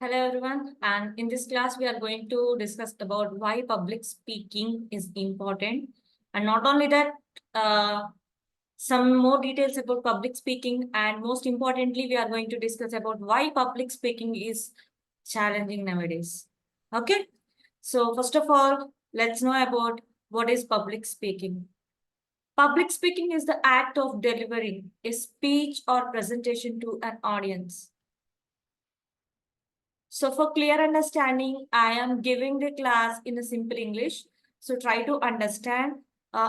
Hello everyone, and in this class we are going to discuss about why public speaking is important, and not only that, uh, some more details about public speaking, and most importantly we are going to discuss about why public speaking is challenging nowadays. Okay, so first of all, let's know about what is public speaking. Public speaking is the act of delivering a speech or presentation to an audience. So for clear understanding, I am giving the class in a simple English. So try to understand.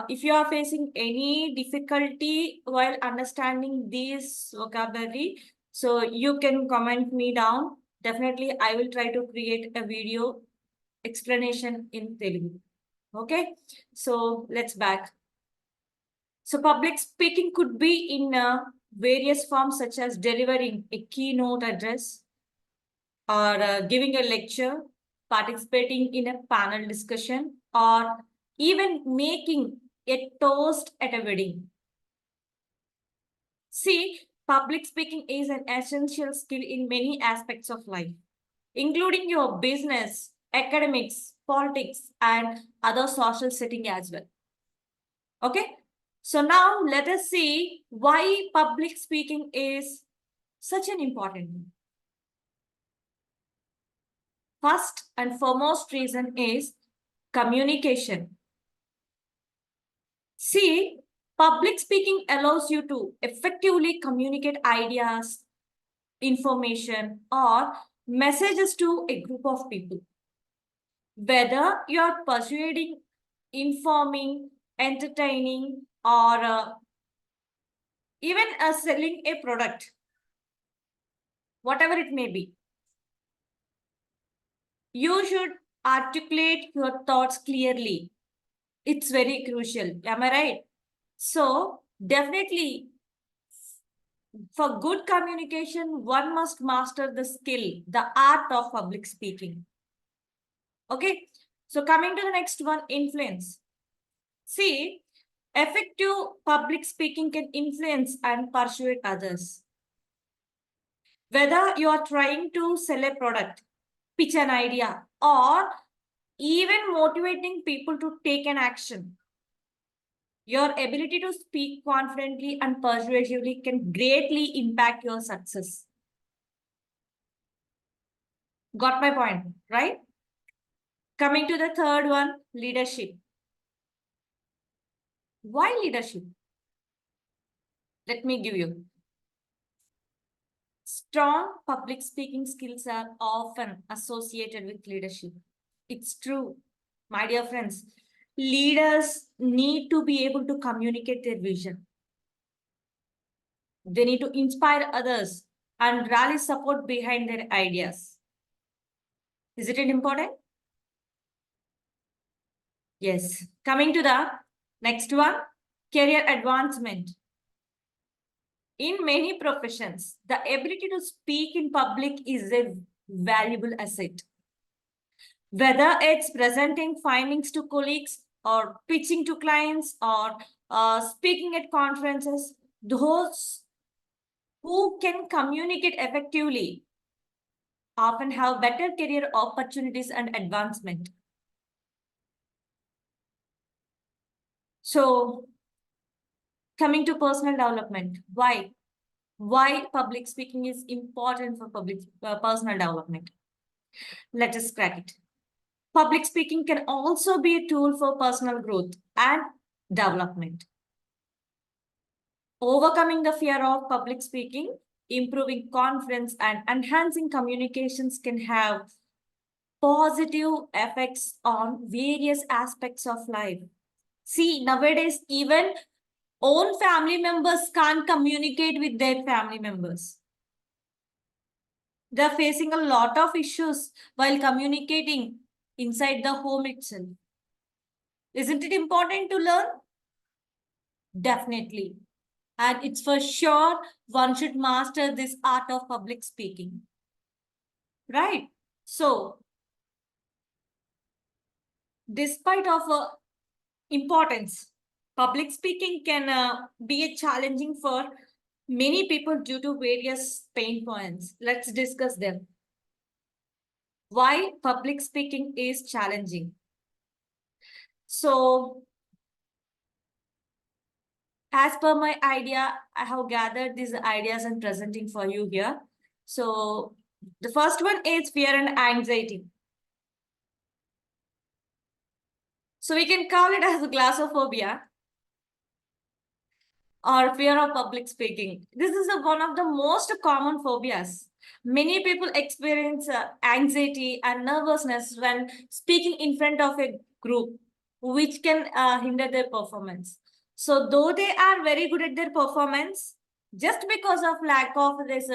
If you are facing any difficulty while understanding this vocabulary, so you can comment me down. Definitely, I will try to create a video explanation in Telugu. Okay, so let's back. So public speaking could be in various forms such as delivering a keynote address, or giving a lecture, participating in a panel discussion, or even making a toast at a wedding. See, public speaking is an essential skill in many aspects of life, including your business, academics, politics, and other social setting as well. Okay, so now let us see why public speaking is such an important thing. First and foremost reason is communication. See, public speaking allows you to effectively communicate ideas, information, or messages to a group of people. Whether you're persuading, informing, entertaining, or even selling a product, whatever it may be, you should articulate your thoughts clearly. It's very crucial. Am I right? So, definitely, for good communication, one must master the skill, the art of public speaking. Okay, so coming to the next one, influence. See, effective public speaking can influence and persuade others. Whether you are trying to sell a product, pitch an idea, or even motivating people to take an action, your ability to speak confidently and persuasively can greatly impact your success. Got my point, right? Coming to the third one, leadership. Why leadership? Let me give you. Strong public speaking skills are often associated with leadership. It's true, my dear friends. Leaders need to be able to communicate their vision. They need to inspire others and rally support behind their ideas. Isn't it important? Yes. Coming to the next one, career advancement. In many professions, the ability to speak in public is a valuable asset. Whether it's presenting findings to colleagues or pitching to clients or speaking at conferences, those who can communicate effectively often have better career opportunities and advancement. So, coming to personal development, why? Why public speaking is important for personal development? Let us crack it. Public speaking can also be a tool for personal growth and development. Overcoming the fear of public speaking, improving confidence, and enhancing communications can have positive effects on various aspects of life. See, nowadays, even own family members can't communicate with their family members. They're facing a lot of issues while communicating inside the home itself. Isn't it important to learn? Definitely. And it's for sure one should master this art of public speaking. Right? So, despite of importance, public speaking can be a challenging for many people due to various pain points. Let's discuss them. why public speaking is challenging. So, as per my idea, I have gathered these ideas and presenting for you here. So, the first one is fear and anxiety. So, we can call it as glossophobia or fear of public speaking. This is one of the most common phobias. Many people experience anxiety and nervousness when speaking in front of a group, which can hinder their performance. So, though they are very good at their performance, just because of lack of this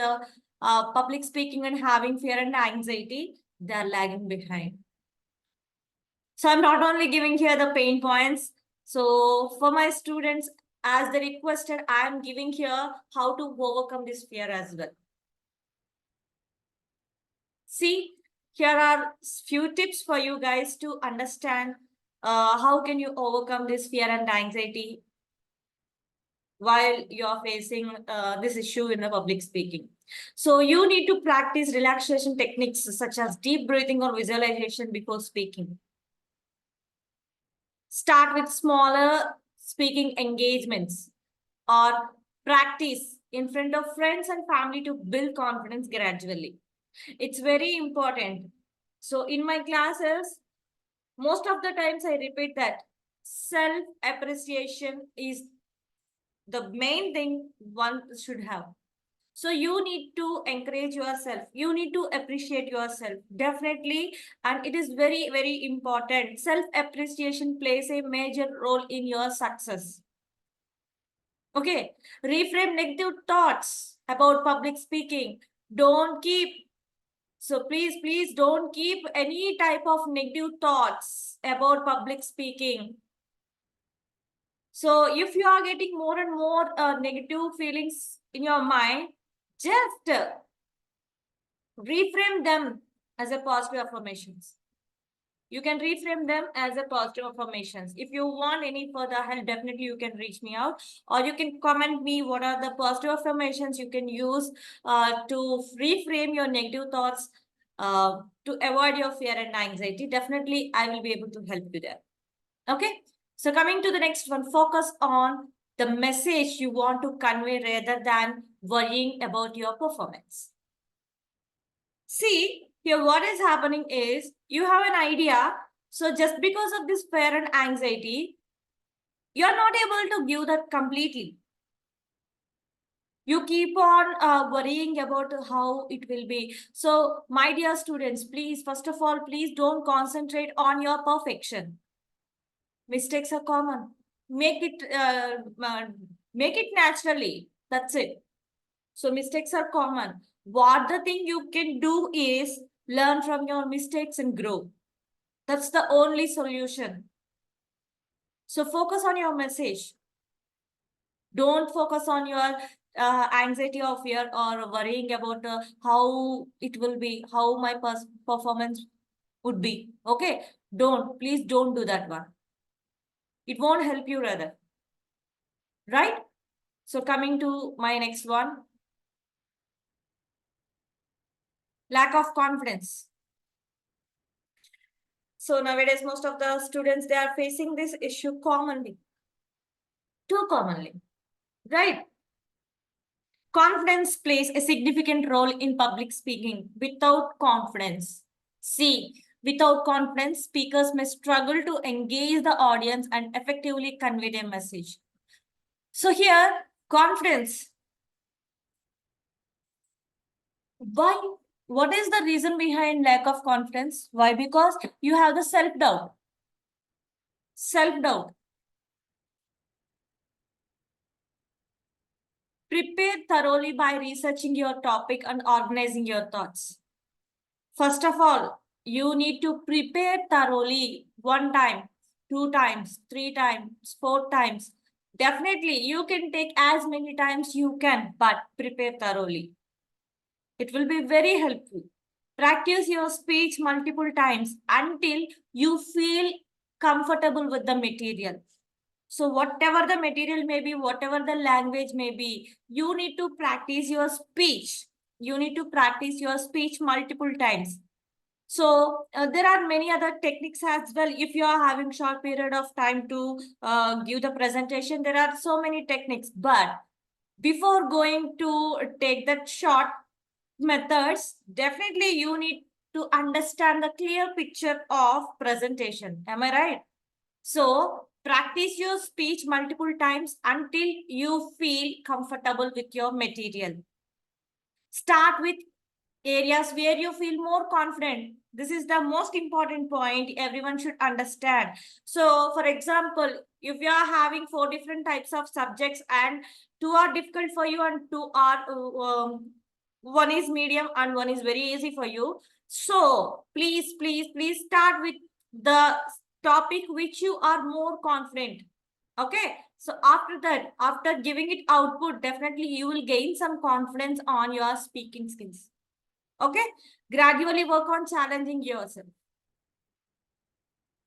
public speaking and having fear and anxiety, they are lagging behind. So I'm not only giving here the pain points. So for my students, as they requested, I'm giving here how to overcome this fear as well. See, here are few tips for you guys to understand how can you overcome this fear and anxiety while you're facing this issue in the public speaking. So you need to practice relaxation techniques such as deep breathing or visualization before speaking. Start with smaller speaking engagements or practice in front of friends and family to build confidence gradually. It's very important. So in my classes, most of the times I repeat that self appreciation is the main thing one should have. So you need to encourage yourself. You need to appreciate yourself. Definitely. And it is very, very important. Self-appreciation plays a major role in your success. Okay. Reframe negative thoughts about public speaking. Don't keep, so please don't keep any type of negative thoughts about public speaking. So if you are getting more and more negative feelings in your mind, just reframe them as a positive affirmations. You can reframe them as a positive affirmations. If you want any further help, definitely you can reach me out, or you can comment me what are the positive affirmations you can use to reframe your negative thoughts to avoid your fear and anxiety. Definitely, I will be able to help you there. Okay. So coming to the next one, focus on the message you want to convey rather than worrying about your performance. See, here what is happening is you have an idea. So just because of this fear and anxiety, you're not able to give that completely. You keep on worrying about how it will be. So my dear students, please, first of all, please don't concentrate on your perfection. Mistakes are common. Make it naturally. That's it. So mistakes are common. What the thing you can do is learn from your mistakes and grow. That's the only solution. So focus on your message. Don't focus on your anxiety or fear or worrying about how it will be, how my performance would be. Okay? Please don't do that one. It won't help you rather. Right? So coming to my next one. Lack of confidence. So nowadays, most of the students, they are facing this issue commonly. Too commonly. Right? Confidence plays a significant role in public speaking. Without confidence, without confidence, speakers may struggle to engage the audience and effectively convey their message. So here, confidence. Why? What is the reason behind lack of confidence? Why? Because you have the self-doubt. Self-doubt. Prepare thoroughly by researching your topic and organizing your thoughts. First of all, you need to prepare thoroughly 1 time, 2 times, 3 times, 4 times. Definitely, you can take as many times you can, but prepare thoroughly. It will be very helpful. Practice your speech multiple times until you feel comfortable with the material. So whatever the material may be, whatever the language may be, you need to practice your speech. You need to practice your speech multiple times. So there are many other techniques as well. If you are having short period of time to give the presentation, there are so many techniques. But before going to take that short methods, definitely you need to understand the clear picture of presentation. Am I right? So practice your speech multiple times until you feel comfortable with your material. Start with areas where you feel more confident. This is the most important point everyone should understand. So for example, if you are having 4 different types of subjects and 2 are difficult for you and 2 are one is medium and one is very easy for you, so please start with the topic which you are more confident. Okay, so after that, after giving it output, definitely you will gain some confidence on your speaking skills. Okay, gradually work on challenging yourself.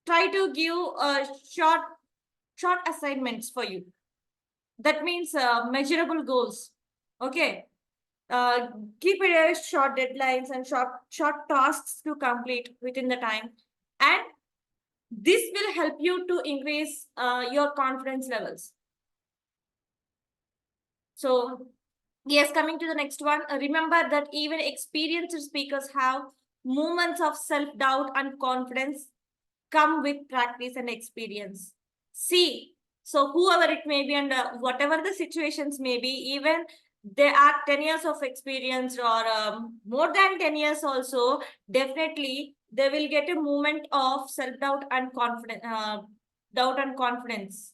Try to give short assignments for you. That means measurable goals. Okay, uh, keep it as short deadlines and short tasks to complete within the time, and this will help you to increase your confidence levels. So yes, coming to the next one, remember that even experienced speakers have moments of self-doubt and confidence come with practice and experience. See, so whoever it may be and whatever the situations may be, even they are 10 years of experience or more than 10 years also, definitely they will get a moment of self-doubt and confidence, doubt and confidence